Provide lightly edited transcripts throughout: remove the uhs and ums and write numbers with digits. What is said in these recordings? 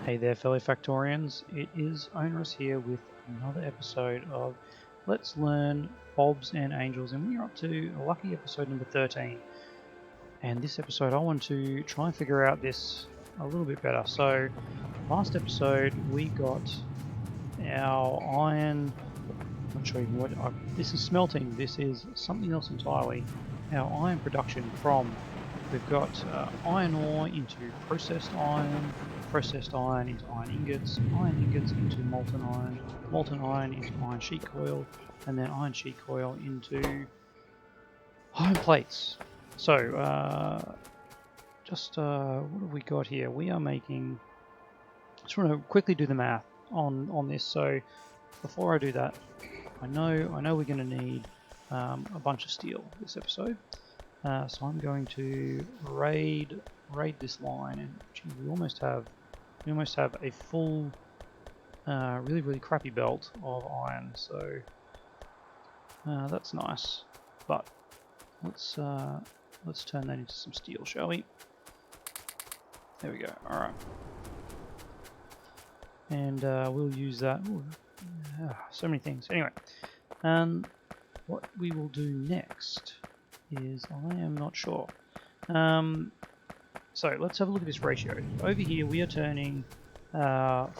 Hey there, fellow Factorians. It is Onerous here with another episode of Let's Learn Bobs and Angels, and we're up to a lucky episode number 13. And this episode, I want to try and figure out this a little bit better. So, last episode, we got our iron. I'm not sure even what. This is smelting. This is something else entirely. Our iron production from. We've got iron ore into processed iron into iron ingots into molten iron into iron sheet coil, and then iron sheet coil into iron plates. So, what have we got here? We are making. Just want to quickly do the math on this. So, before I do that, I know we're going to need a bunch of steel this episode. So I'm going to raid this line, and geez, we almost have a full, really crappy belt of iron. So that's nice. But let's turn that into some steel, shall we? There we go. All right, and we'll use that. Ooh, so many things. Anyway, what we will do next is I am not sure. So let's have a look at this ratio. Over here we are turning 4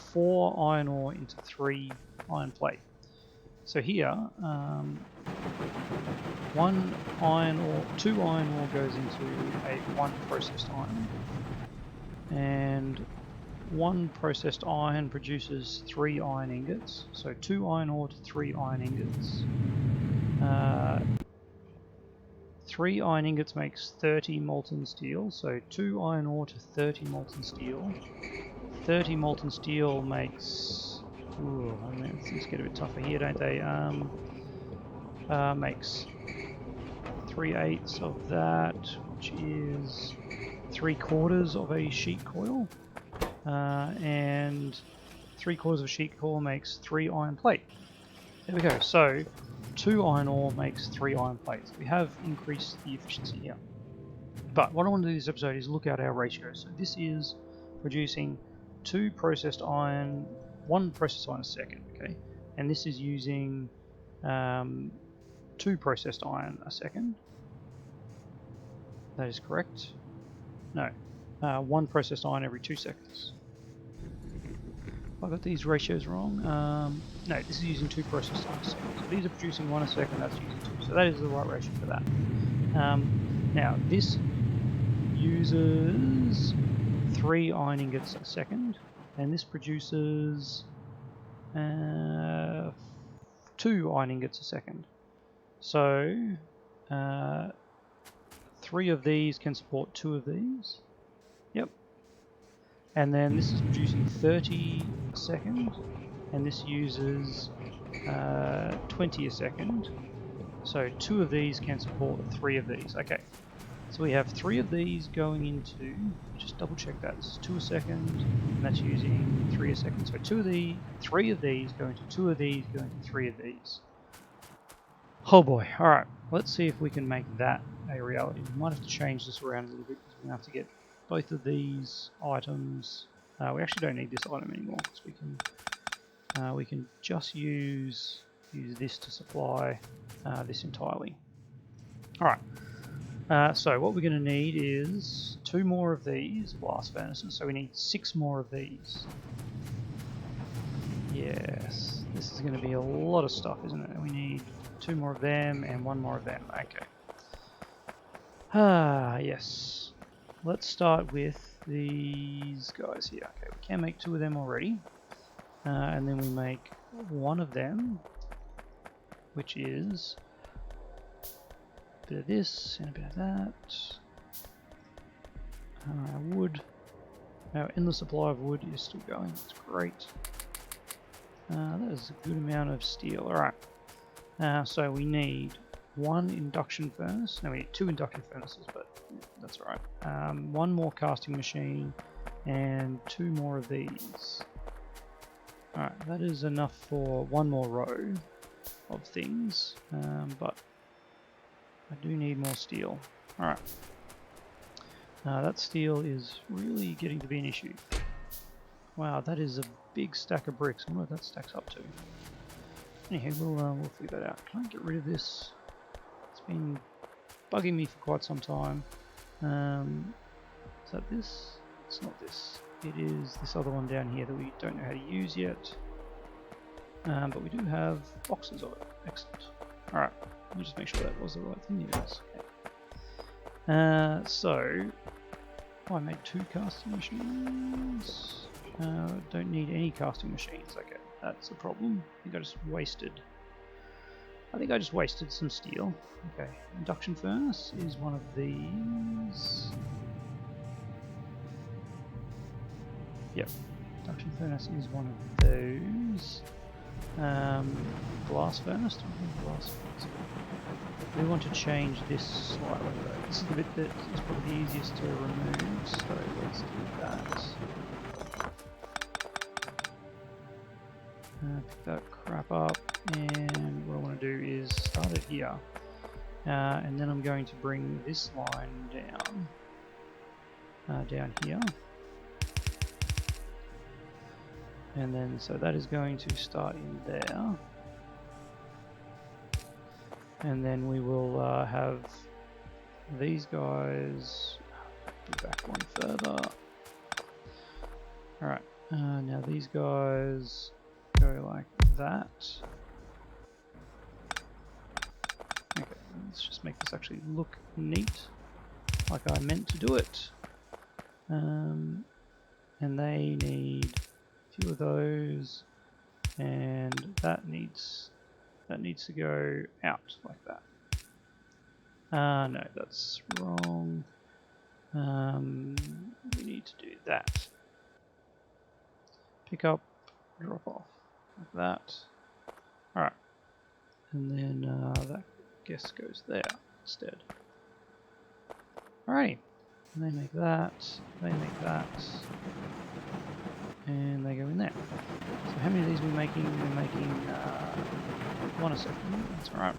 iron ore into 3 iron plate. So here, 2 iron ore goes into a 1 processed iron, and 1 processed iron produces 3 iron ingots. So 2 iron ore to 3 iron ingots. 3 iron ingots makes 30 molten steel, so 2 iron ore to 30 molten steel. 30 molten steel makes... Ooh, I mean, things get a bit tougher here, don't they? Makes 3/8 of that, which is 3/4 of a sheet coil. And 3/4 of a sheet coil makes 3 iron plate. There we go. So 2 iron ore makes 3 iron plates. We have increased the efficiency here. But what I want to do this episode is look at our ratio. So this is producing 1 processed iron a second, okay? And this is using 2 processed iron a second. That is correct. No, 1 processed iron every 2 seconds. I got these ratios wrong. No, this is using 2 processed iron a second. So these are producing 1 a second, that's using 2. So that is the right ratio for that. Now, this uses 3 iron ingots a second, and this produces 2 iron ingots a second. So 3 of these can support 2 of these. Yep. And then this is producing 30 a second, and this uses 20 a second. So 2 of these can support 3 of these. Okay, so we have 3 of these going into, just double check that, this is 2 a second, and that's using 3 a second. So 3 of these going to 2 of these going to 3 of these. Oh boy, alright, let's see if we can make that a reality. We might have to change this around a little bit, because we're going to have to get both of these items. We actually don't need this item anymore, because we can just use this to supply this entirely. Alright, so what we're going to need is 2 more of these blast furnaces, so we need 6 more of these. Yes, this is going to be a lot of stuff, isn't it? We need 2 more of them and 1 more of them. Okay. Yes. Let's start with these guys here. Okay, we can make 2 of them already. And then we make 1 of them, which is a bit of this and a bit of that. Wood. Our endless supply of wood is still going. That's great. That is a good amount of steel. Alright. So we need 1 induction furnace. No, we need 2 induction furnaces, but that's alright. 1 more casting machine and 2 more of these. Alright, that is enough for 1 more row of things, but I do need more steel. Alright. That steel is really getting to be an issue. Wow, that is a big stack of bricks. I wonder what that stacks up to. Anyway, we'll figure that out. Can I get rid of this? It's been bugging me for quite some time. Is that this? It's not this. It is this other one down here that we don't know how to use yet. But we do have boxes of it. Excellent. Alright, let me just make sure that was the right thing. It is. Okay. So, I made 2 casting machines. Don't need any casting machines. Okay, that's a problem. I think I just wasted some steel. Okay, induction furnace is one of these. Yep, induction furnace is one of those. Glass furnace. Do we have glass furnace? We want to change this slightly though. This is the bit that is probably the easiest to remove, so let's do that. Pick that crap up, and what I want to do is start it here. And then I'm going to bring this line down here. And then, so that is going to start in there. And then we will have these guys go back one further. Alright, now these guys go like that. Okay, let's just make this actually look neat, like I meant to do it. And they need a few of those, and that needs to go out like that. No, that's wrong. We need to do that. Pick up, drop off, like that. Alright. And then that guess goes there instead. Alrighty. And they make that, and they go in there. So how many of these are we making? We're making 1 a second. That's alright.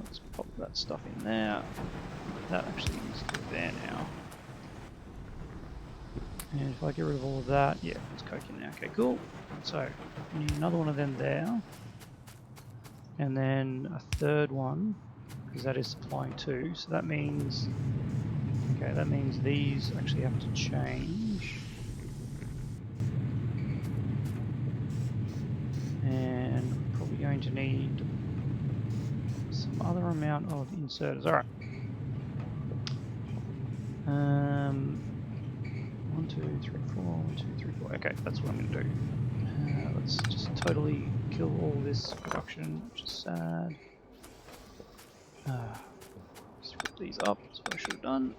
Let's pop that stuff in there. That actually needs to go there now. And if I get rid of all of that, yeah, it's coking now. Okay, cool. So we need another one of them there. And then a third one, because that is supplying 2. So that means, okay, that means these actually have to change. And we're probably going to need some other amount of inserters. Alright. 1, 2, 3, 4, 1, 2, 3, 4. Okay, that's what I'm going to do. Let's just totally kill all this production, which is sad. Just put these up, that's what I should have done.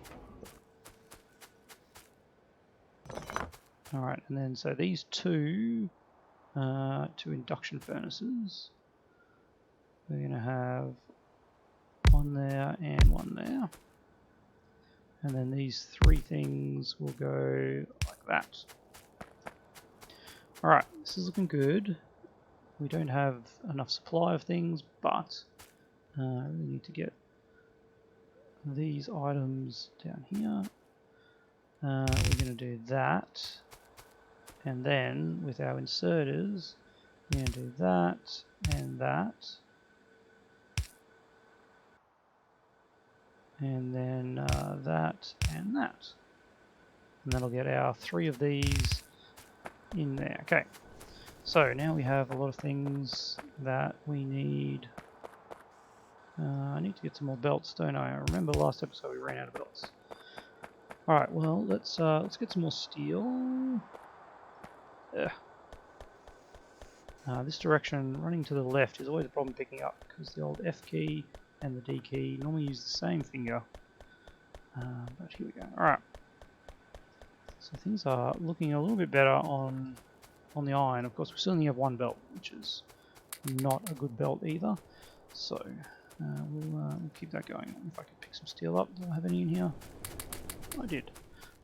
Alright, and then so these two induction furnaces, we're going to have one there and one there. And then these 3 things will go like that. Alright, this is looking good. We don't have enough supply of things, but I really need to get these items down here. We're going to do that. And then with our inserters, we're going to do that and that. And then that and that. And that'll get our 3 of these in there. Okay, so now we have a lot of things that we need. I need to get some more belts, don't I? I remember last episode we ran out of belts. Alright, well, let's get some more steel. This direction, running to the left, is always a problem picking up, because the old F key and the D key normally use the same finger. But here we go. Alright. So things are looking a little bit better on the iron. Of course, we still only have 1 belt, which is not a good belt either. So we'll keep that going. If I can pick some steel up. Do I have any in here? I did.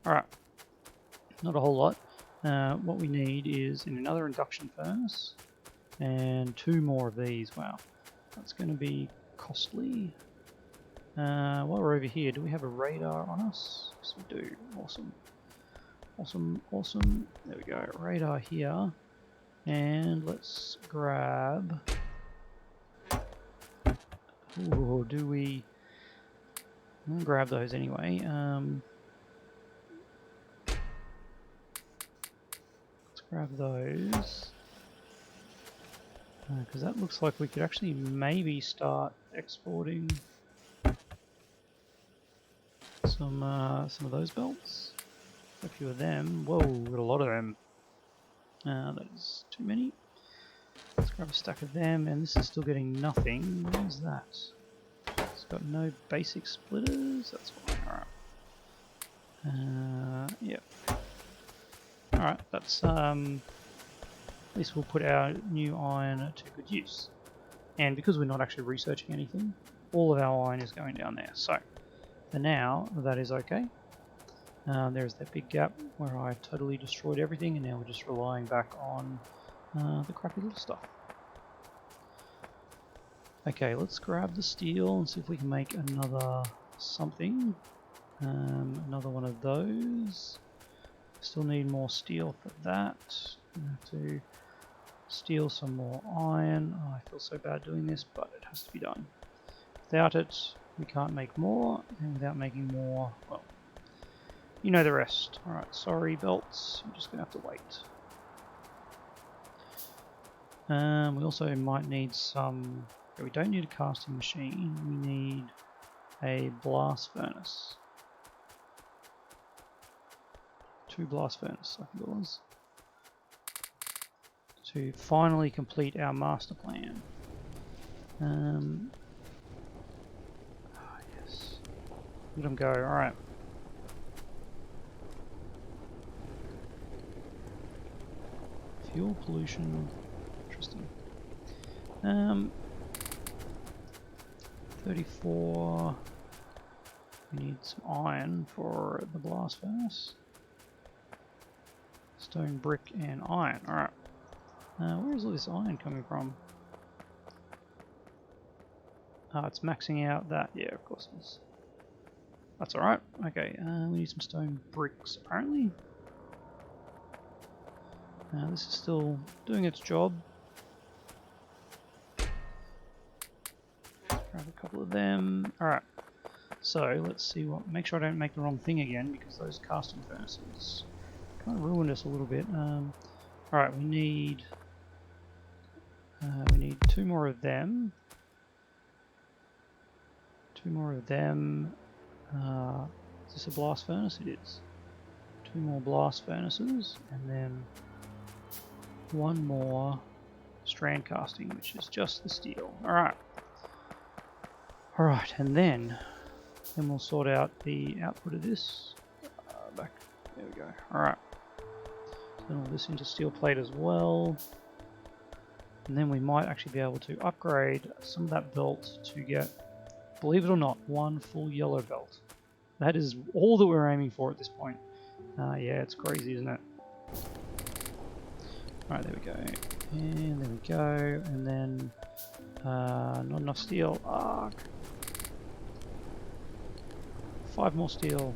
Alright. Not a whole lot. What we need is in another induction furnace and 2 more of these. Wow. That's going to be costly. While we're over here, do we have a radar on us? Yes, we do. Awesome. Awesome, awesome. There we go. Radar here. And let's grab... Ooh, do we... I'm going to grab those anyway. Let's grab those. Because that looks like we could actually maybe start exporting some of those belts. A few of them. Whoa, we've got a lot of them. That is too many. Let's grab a stack of them, and this is still getting nothing. What is that? It's got no basic splitters. That's fine. Alright. Yep. Alright, that's at least we'll put our new iron to good use. And because we're not actually researching anything, all of our iron is going down there. So for now, that is okay. There's that big gap where I totally destroyed everything, and now we're just relying back on the crappy little stuff. Okay, let's grab the steel and see if we can make another something. Another one of those. Still need more steel for that. I have to steal some more iron. Oh, I feel so bad doing this, but it has to be done. Without it, we can't make more, and without making more, well, you know the rest. Alright, sorry belts, I'm just going to have to wait. We also might need some... we don't need a casting machine, we need a blast furnace. 2 blast furnaces, I think it was. To finally complete our master plan. Yes. Let them go, alright. Fuel pollution, interesting. 34. We need some iron for the blast furnace. Stone, brick, and iron. Alright. Where is all this iron coming from? It's maxing out that. Yeah, of course it is. That's alright. Okay, we need some stone bricks, apparently. This is still doing its job. Let's grab a couple of them. Alright. So, let's see what... Make sure I don't make the wrong thing again, because those casting furnaces kind of ruined us a little bit. Alright, we need 2 more of them. 2 more of them. Is this a blast furnace? It is. 2 more blast furnaces, and then 1 more strand casting, which is just the steel. Alright. Alright, and then we'll sort out the output of this. Back. There we go. Alright. Turn all this into steel plate as well. And then we might actually be able to upgrade some of that belt to get, believe it or not, 1 full yellow belt. That is all that we're aiming for at this point. Yeah, it's crazy, isn't it? Alright, there we go. And there we go. And then, not enough steel. Arg. 5 more steel.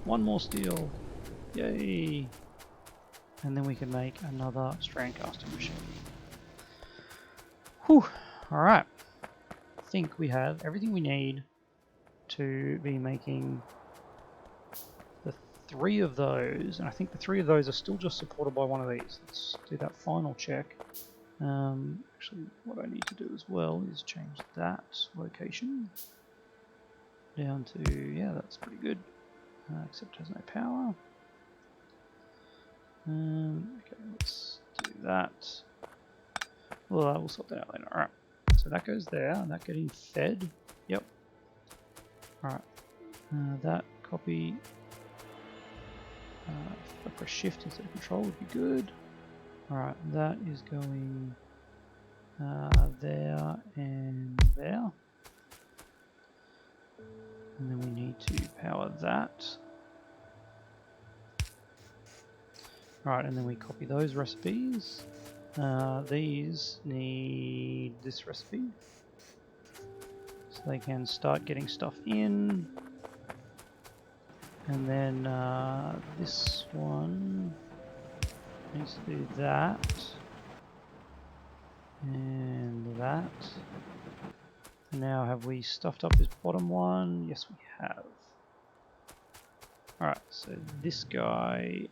1 more steel. Yay! And then we can make another strand casting machine. Whew! Alright. I think we have everything we need to be making the 3 of those. And I think the 3 of those are still just supported by one of these. Let's do that final check. Actually, what I need to do as well is change that location down to, yeah, that's pretty good. Except it has no power. Okay, let's do that. Well, we'll sort that out later. Alright, so that goes there, and that getting fed. Yep. Alright, that copy. If I press shift instead of control would be good. Alright, that is going there and there. And then we need to power that. Alright, and then we copy those recipes. These need this recipe. So they can start getting stuff in. And then this one needs to do that. And that. And now have we stuffed up this bottom one? Yes, we have. Alright, so this guy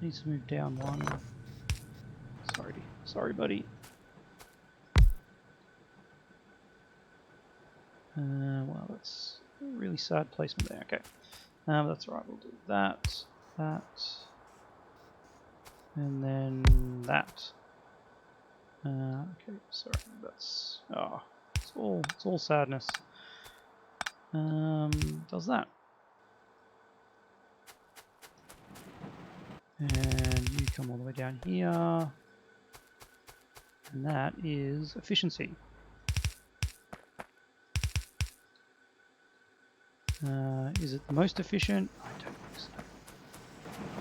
needs to move down one. Sorry buddy. Well, that's a really sad placement there. Okay, that's all right. We'll do that, and then that. Okay, sorry. That's it's all sadness. Does that, and you come all the way down here, and that is efficiency. Is it the most efficient? I don't think so.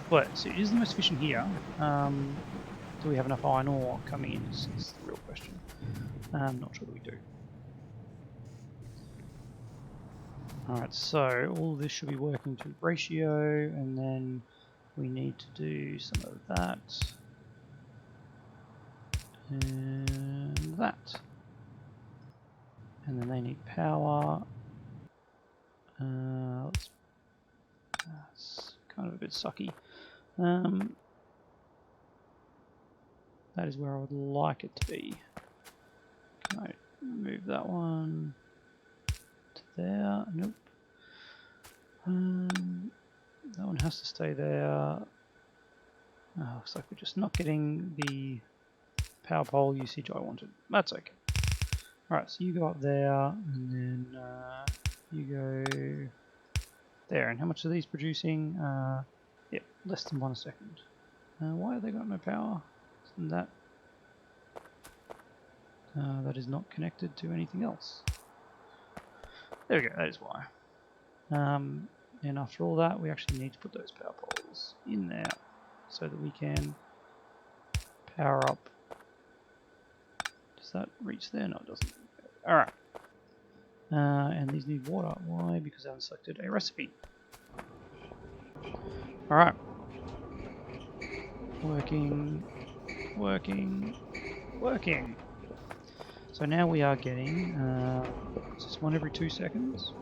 But so it is the most efficient here. Do we have enough iron ore coming in? Is the real question. I'm not sure that we do. Alright, so all of this should be working to ratio, and then we need to do some of that and that. And then they need power. That's kind of a bit sucky. That is where I would like it to be. Can I move that one to there? Nope. That one has to stay there. Oh, looks like we're just not getting the power pole usage I wanted. That's okay. Alright, so you go up there, and then you go there. And how much are these producing? Yep, less than 1 second. Why have they got no power? Isn't that? That is not connected to anything else. There we go, that is why. And after all that, we actually need to put those power poles in there so that we can power up. Does that reach there? No, it doesn't. Alright. And these need water. Why? Because I haven't selected a recipe. Alright. Working. So now we are getting just 1 every 2 seconds.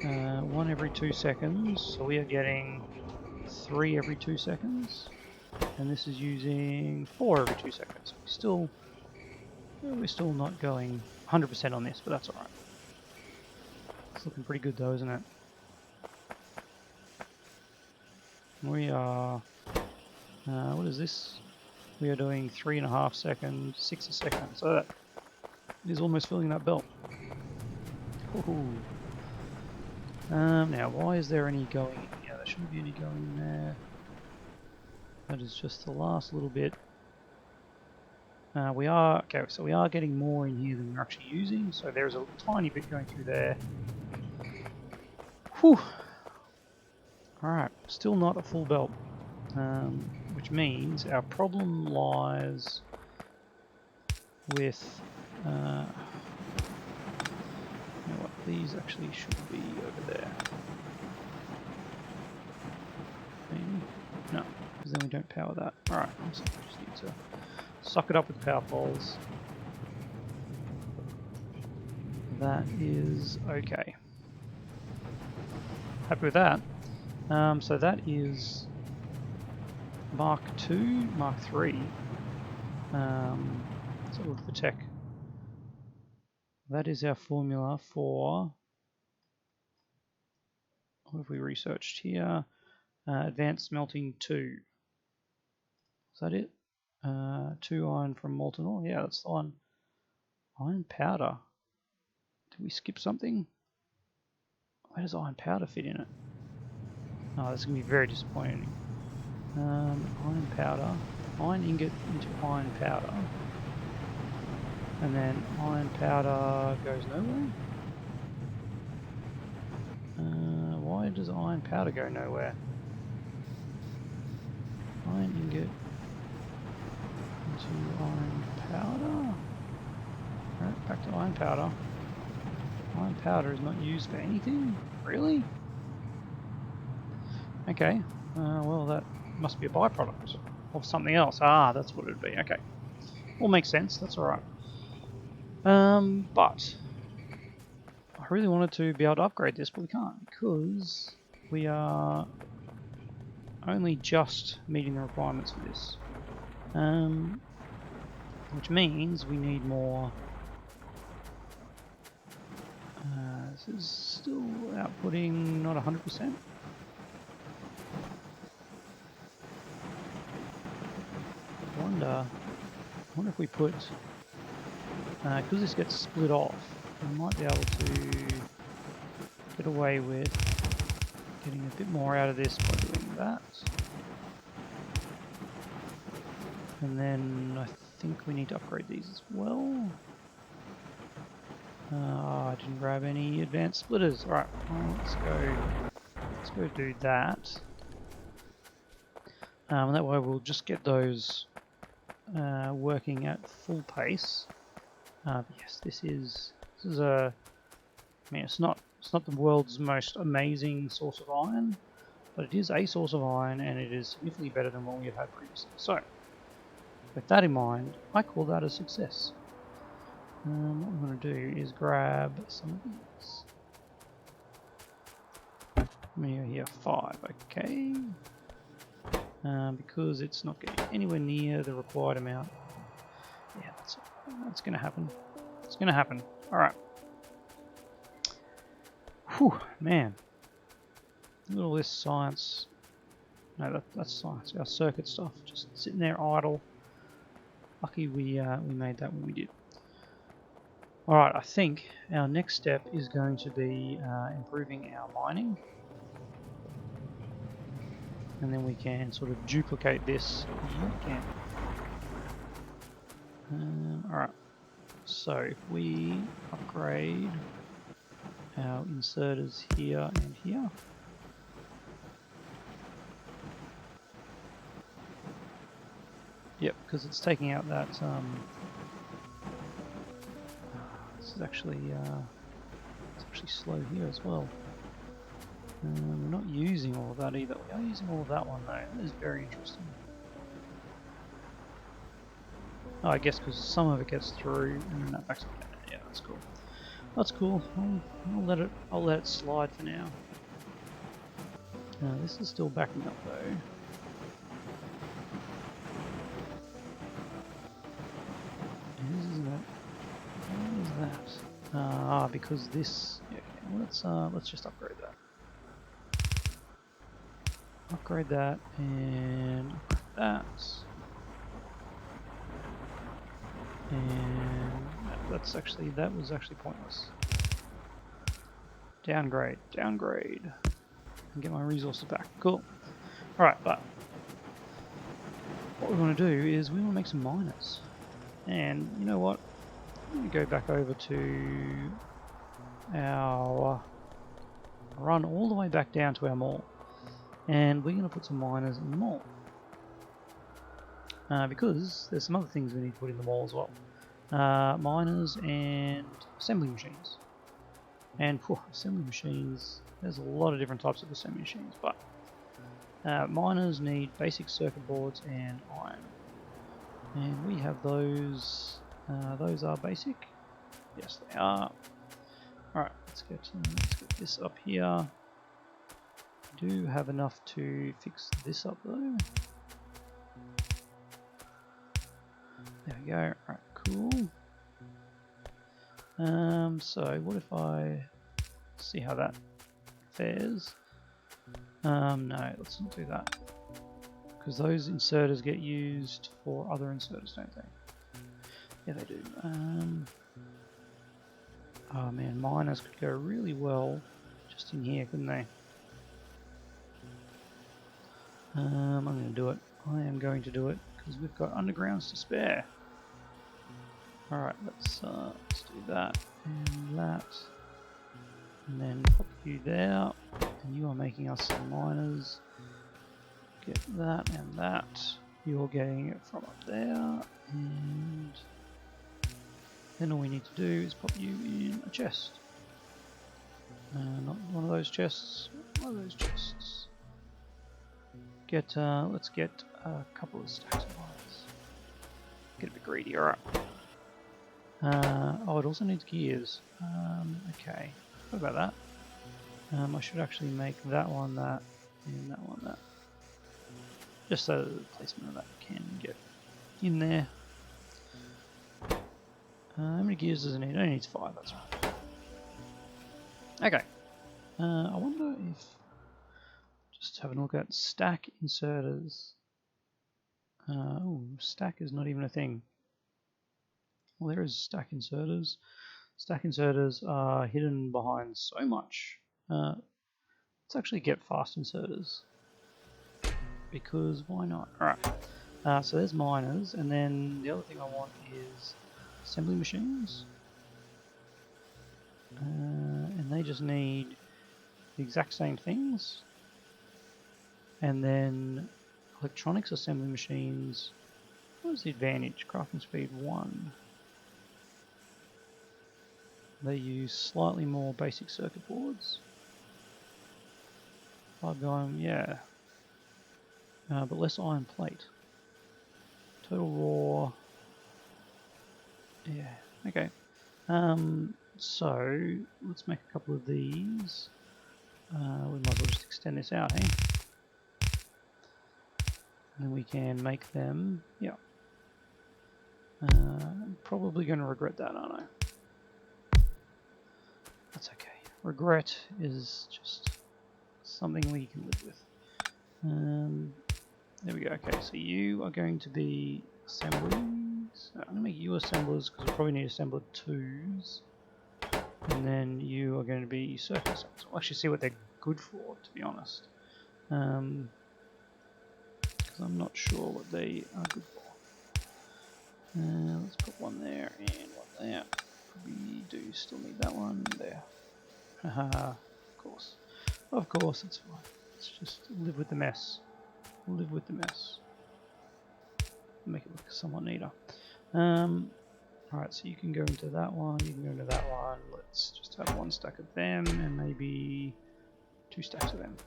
1 every 2 seconds. So we are getting 3 every 2 seconds. And this is using 4 every 2 seconds. We're still not going 100% on this, but that's alright. It's looking pretty good though, isn't it? We are... what is this? We are doing 3.5 seconds, 6 a second. So that is almost filling that belt. Now, why is there any going in here? There shouldn't be any going in there. That is just the last little bit. We are getting more in here than we're actually using, so there's a tiny bit going through there. Whew. Alright, still not a full belt, which means our problem lies with, you know what, these actually should be over there. Maybe? No, because then we don't power that. Alright, so we just need to suck it up with power poles. That is okay. Happy with that. So that is Mark 2, Mark 3. So look for tech. That is our formula for, what have we researched here? Advanced smelting 2. Is that it? 2 iron from molten ore? Yeah, that's the one. Iron powder. Did we skip something? Where does iron powder fit in it? Oh, this is going to be very disappointing. Iron powder. Iron ingot into iron powder. And then iron powder goes nowhere? Why does iron powder go nowhere? Iron ingot into iron powder? Alright, back to iron powder. Iron powder is not used for anything? Really? Okay, well that must be a byproduct of something else. Ah, that's what it'd be. Okay, all makes sense. That's all right. But I really wanted to be able to upgrade this, but we can't because we are only just meeting the requirements for this. Which means we need more. This is still outputting not 100%. I wonder if we put, because this gets split off, we might be able to get away with getting a bit more out of this by doing that. And then I think we need to upgrade these as well. I didn't grab any advanced splitters. Alright, well, let's go do that. That way we'll just get those working at full pace. Yes, this is a. I mean, it's not the world's most amazing source of iron, but it is a source of iron, and it is significantly better than what we have had previously. So, with that in mind, I call that a success. What I'm going to do is grab some of these. Here, 5. Okay. Because it's not getting anywhere near the required amount. Yeah, that's going to happen. It's going to happen. All right. Whew, man. Look at all this science. No, that's science. Our circuit stuff just sitting there idle. Lucky we made that when we did. All right, I think our next step is going to be improving our mining, and then we can sort of duplicate this. Yeah, we can. All right. So if we upgrade our inserters here and here. Yep, because it's taking out that. This is actually it's actually slow here as well. We're not using all of that either. We are using all of that one though. That is very interesting. Oh, I guess because some of it gets through and then that backs up down. Yeah, that's cool. That's cool. I'll let it slide for now. This is still backing up though. What is that? Because this. Yeah, okay, let's just upgrade that. Upgrade that and upgrade that. And that was actually pointless. Downgrade, and get my resources back. Cool. Alright, but what we want to do is we want to make some miners. And you know what? I'm going to go back over to our run all the way back down to our mall. And we're going to put some miners in the mall. Because there's some other things we need to put in the mall as well. Miners and assembly machines. And assembly machines, there's a lot of different types of assembly machines, but miners need basic circuit boards and iron. And we have those. Those are basic. Yes, they are. Alright, let's get this up here. We do have enough to fix this up though. There we go. Alright, cool. So what if I see how that fares? No, let's not do that. Because those inserters get used for other inserters, don't they? Yeah, they do. Oh man, miners could go really well just in here, couldn't they? I'm going to do it. I am going to do it because we've got undergrounds to spare. Alright, let's do that and that. And then pop you there. And you are making us some miners. Get that and that. You're getting it from up there. And then all we need to do is pop you in a chest. Not one of those chests. One of those chests. let's get a couple of stacks of wires. Get a bit greedy. All right. Oh, it also needs gears. Okay. What about that? I should actually make that one that, and that one that. Just so the placement of that can get in there. How many gears does it need? It only needs 5, that's right. Okay. I wonder if... Just having a look at stack inserters. Oh, stack is not even a thing. Well, there is stack inserters. Stack inserters are hidden behind so much. Let's actually get fast inserters. Because why not? Alright. So there's miners, and then the other thing I want is assembly machines. And they just need the exact same things. And then electronics assembly machines. What is the advantage? Crafting speed 1. They use slightly more basic circuit boards. 5 going, yeah. But less iron plate. Total raw. Yeah, okay. So let's make a couple of these. We might as well just extend this out, hey? And then we can make them, yeah. I'm probably going to regret that, aren't I? That's okay. Regret is just something we can live with. There we go. Okay, so you are going to be assemblies. I'm going to make you assemblers because we probably need assembler 2s. And then you are going to be circuit assemblers. We'll actually see what they're good for, to be honest. Because I'm not sure what they are good for. Let's put one there and one there. We do still need that one there. Haha, of course. Of course, it's fine. Let's just live with the mess. Live with the mess. Make it look somewhat neater. Alright, so you can go into that one, you can go into that one. Let's just have 1 stack of them and maybe 2 stacks of them.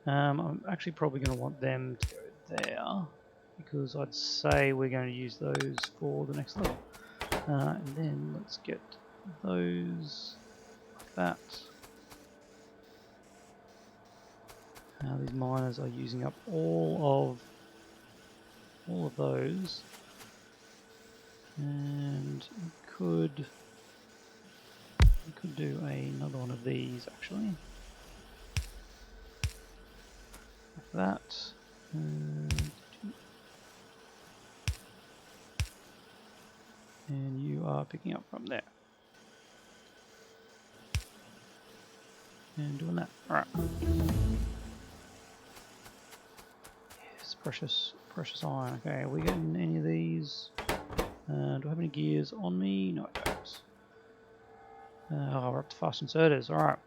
I'm actually probably going to want them to go there because I'd say we're going to use those for the next level. And then let's get those like that. These miners are using up all of those, and we could do another one of these actually. Like that. And you are picking up from there. And doing that. Alright. Yes, precious iron. Okay, are we getting any of these? Do I have any gears on me? No, I don't. Oh, we're up to fast inserters. Alright.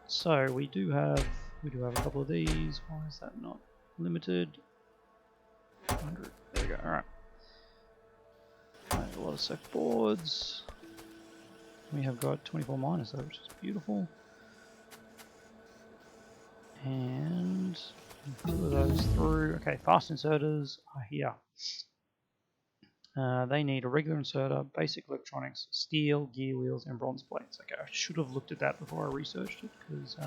So we do have a couple of these. Why is that not limited? 100. There we go. Alright. A lot of circuit boards. We have got 24 miners though, which is beautiful. And 2 of those through. Okay, fast inserters are here. They need a regular inserter, basic electronics, steel, gear wheels, and bronze plates. Okay, I should have looked at that before I researched it, because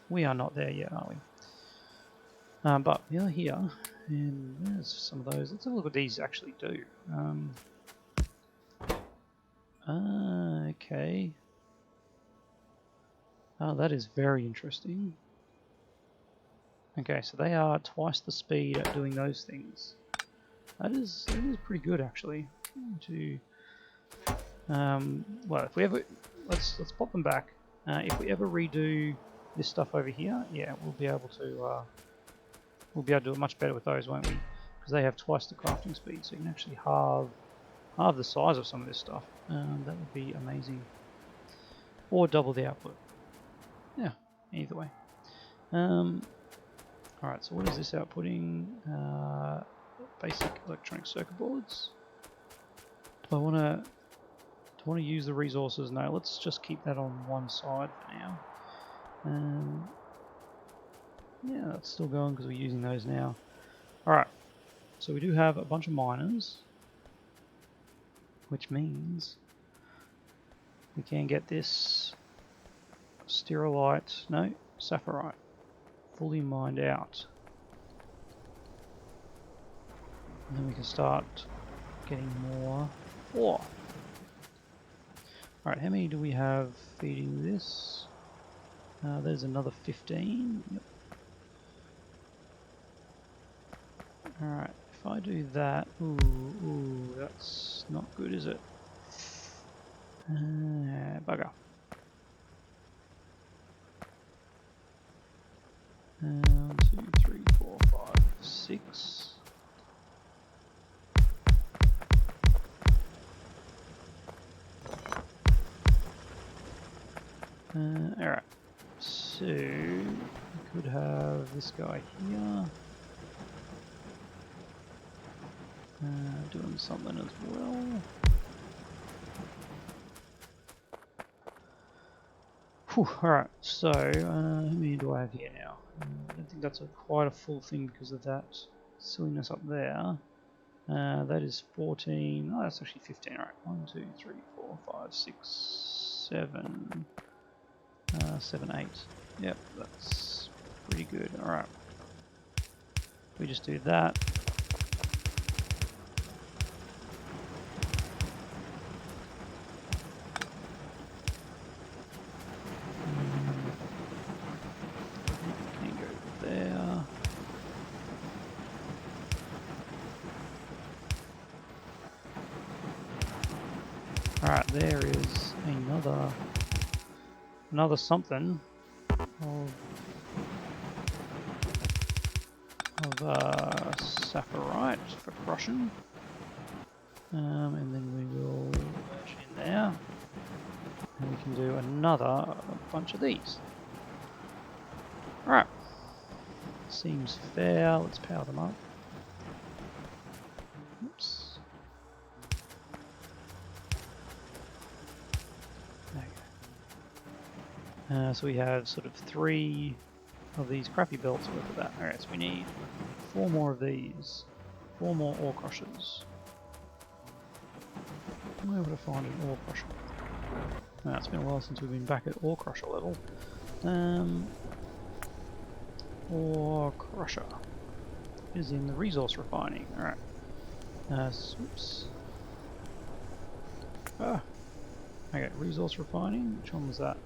we are not there yet, are we? But we are here, and there's some of those. Let's have a look what these actually do. Okay. Oh, that is very interesting. Okay, so they are twice the speed at doing those things. That is pretty good actually. Well, if we ever let's pop them back. If we ever redo this stuff over here, yeah, we'll be able to do it much better with those, won't we? Because they have twice the crafting speed, so you can actually halve the size of some of this stuff. That would be amazing. Or double the output. Yeah, either way. Alright, so what is this outputting? Basic electronic circuit boards. Do I want to use the resources? No, let's just keep that on one side for now. Yeah, that's still going because we're using those now. Alright, so we do have a bunch of miners, which means we can get this sterilite, no, saphirite, fully mined out. And then we can start getting more ore. Alright, how many do we have feeding this? There's another 15. Yep. Alright, if I do that, ooh, that's not good, is it? Bugger. 1, 2, 3, 4, 5, 6. Alright, so we could have this guy here doing something as well. Alright, so how many do I have here now? I don't think that's quite a full thing because of that silliness up there. That is 14. Oh, that's actually 15. Alright, 1, 2, 3, 4, 5, 6, 7. 7, 8. Yep, that's pretty good. Alright. We just do that. Can go there. Alright, there is another something of saphirite for crushing. And then we will merge in there. And we can do another bunch of these. Alright. Seems fair. Let's power them up. Oops. Okay. So we have sort of 3 of these crappy belts worth of that. Alright, so we need 4 more of these. 4 more ore crushers. Am I able to find an ore crusher? No, it's been a while since we've been back at ore crusher level. Ore crusher is in the resource refining. Alright. Oops. Okay, resource refining. Which one was that?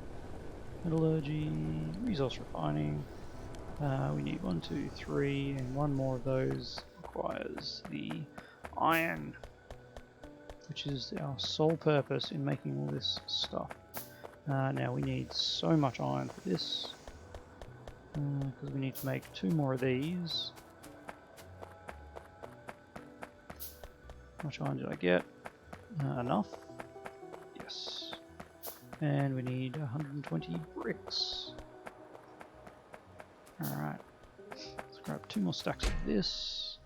Metallurgy, resource refining. We need 1, 2, 3, and 1 more of those requires the iron, which is our sole purpose in making all this stuff. Now we need so much iron for this, because we need to make 2 more of these. How much iron did I get? Enough? Yes. And we need 120 bricks. Alright. Let's grab 2 more stacks of this.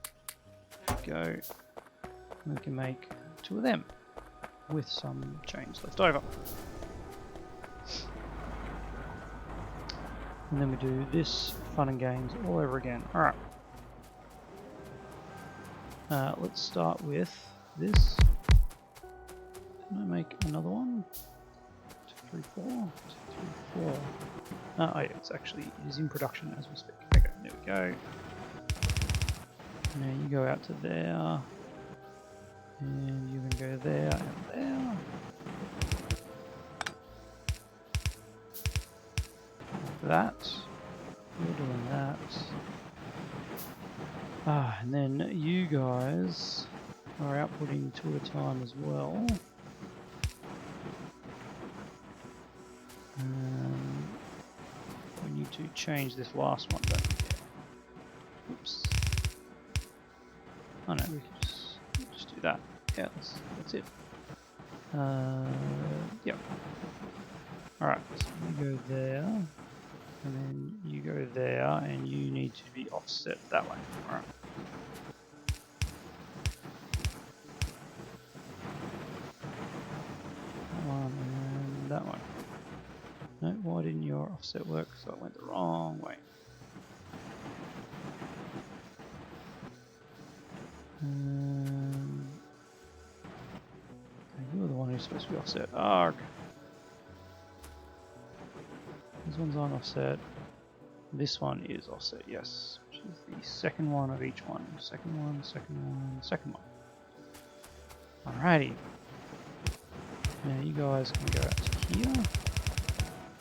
Go. And we can make 2 of them with some chains left over. And then we do this fun and games all over again. Alright. Let's start with this. Can I make another one? 2, 3, 4. 2, 3, 4. Oh yeah, it is in production as we speak. Okay, there we go. Now you go out to there. And you can go there and there. Like that. You're doing that. And then you guys are outputting 2 at a time as well. We need to change this last one, don't we? Oops. Oh no, we can just do that. Yeah, that's it. Yep. Alright, so you go there, and then you go there, and you need to be offset that way. Alright. That one and that one. No, why didn't your offset work? So it went the wrong way. are supposed to be offset. Arg. These ones aren't offset. This one is offset, yes. Which is the second one of each one. Second one, second one, second one. Alrighty. Now you guys can go out to here.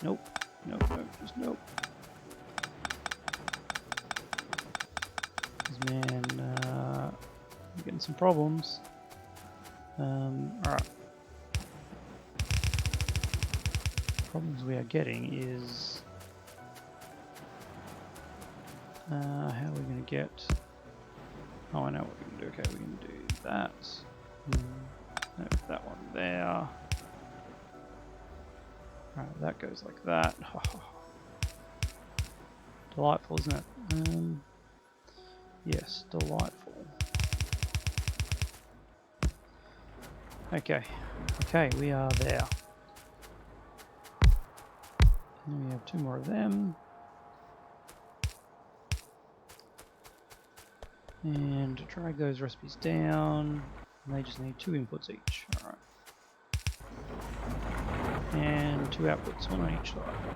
Nope. Nope, nope, just nope. Because man, I'm getting some problems. Alright. Problems we are getting is how are we going to get... Oh, I know what we're going to do. Okay, we're going to do that. That one there. Alright, that goes like that. Delightful, isn't it? Yes, delightful. Okay, okay, we are there. And we have 2 more of them. And to drag those recipes down, and they just need 2 inputs each. Alright. And 2 outputs, 1 on each side.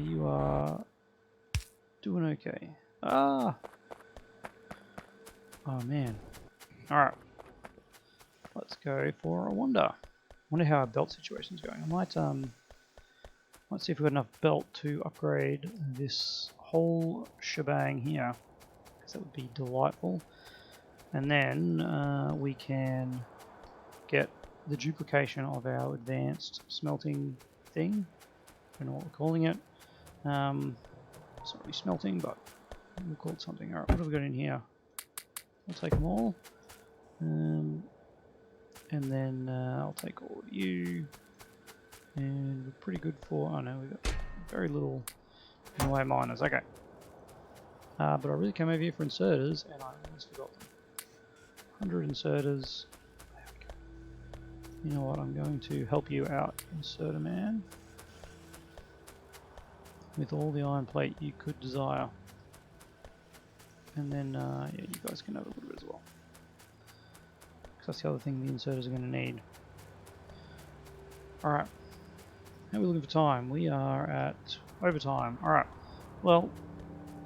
You are doing okay. Ah! Oh man. Alright. Let's go for a wander. Wonder how our belt situation's going. I might see if we've got enough belt to upgrade this whole shebang here. Because that would be delightful. And then we can get the duplication of our advanced smelting thing. I don't know what we're calling it. It's not really smelting, but we'll call it something. Alright, what have we got in here? I'll take them all. And then I'll take all of you. And we're pretty good for... Oh no, we've got very little in the way of miners. Okay. But I really came over here for inserters, and I almost forgot them. 100 inserters. There we go. You know what, I'm going to help you out, inserter man. With all the iron plate you could desire. And then, yeah, you guys can have a little bit as well. Because that's the other thing the inserters are going to need. Alright. How are we looking for time? We are at overtime. Alright. Well,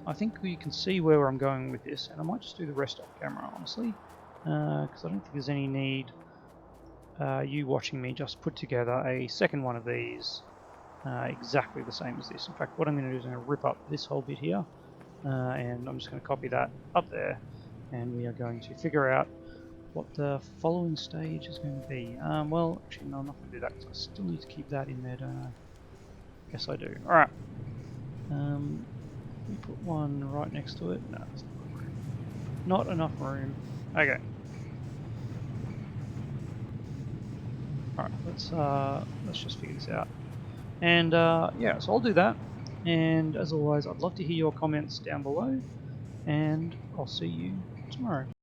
I think we can see where I'm going with this, and I might just do the rest off camera, honestly. Because I don't think there's any need you watching me just put together a second one of these exactly the same as this. In fact, what I'm going to do is I'm going to rip up this whole bit here, and I'm just going to copy that up there, and we are going to figure out what the following stage is going to be. Well, actually, no, I'm not going to do that because I still need to keep that in there, don't I? Yes, I do. Alright. We put one right next to it. No, that's not enough room. Not enough room. Okay. Alright, let's just figure this out. And yeah, so I'll do that. And as always, I'd love to hear your comments down below. And I'll see you tomorrow.